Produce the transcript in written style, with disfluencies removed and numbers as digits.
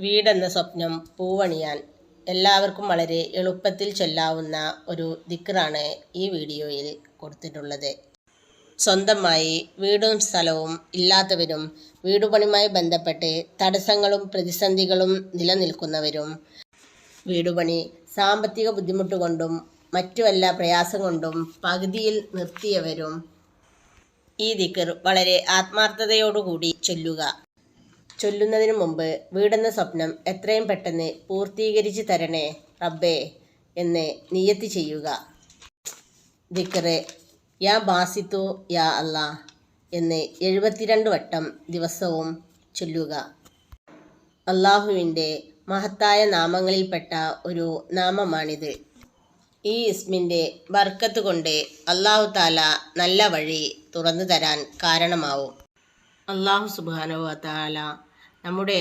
വീടെന്ന സ്വപ്നം പൂവണിയാൻ എല്ലാവർക്കും വളരെ എളുപ്പത്തിൽ ചൊല്ലാവുന്ന ഒരു ദിക്റാണ് ഈ വീഡിയോയിൽ കൊടുത്തിട്ടുള്ളത്. സ്വന്തമായി വീടും സ്ഥലവും ഇല്ലാത്തവരും വീടുപണിയുമായി ബന്ധപ്പെട്ട് തടസ്സങ്ങളും പ്രതിസന്ധികളും നിലനിൽക്കുന്നവരും വീടുപണി സാമ്പത്തിക ബുദ്ധിമുട്ട് കൊണ്ടും മറ്റു വല്ല പ്രയാസം കൊണ്ടും പകുതിയിൽ നിർത്തിയവരും ഈ ദിക്ർ വളരെ ആത്മാർത്ഥതയോടുകൂടി ചൊല്ലുക. ചൊല്ലുന്നതിനു മുമ്പ് വീടെന്ന സ്വപ്നം എത്രയും പെട്ടെന്ന് പൂർത്തീകരിച്ച് തരണേ റബ്ബേ എന്ന് നിയ്യത്ത് ചെയ്യുക. ദിക്ർ യാ ബാസിത്തു യാ അല്ലാ എന്ന് 72 വട്ടം ദിവസവും ചൊല്ലുക. അള്ളാഹുവിൻ്റെ മഹത്തായ നാമങ്ങളിൽപ്പെട്ട ഒരു നാമമാണിത്. ഈ ഇസ്മിൻ്റെ ബർക്കത്ത് കൊണ്ട് അല്ലാഹു തആല നല്ല വഴി തുറന്നു തരാൻ കാരണമാവും. അല്ലാഹു സുബ്ഹാനഹു വ തആല നമ്മുടെ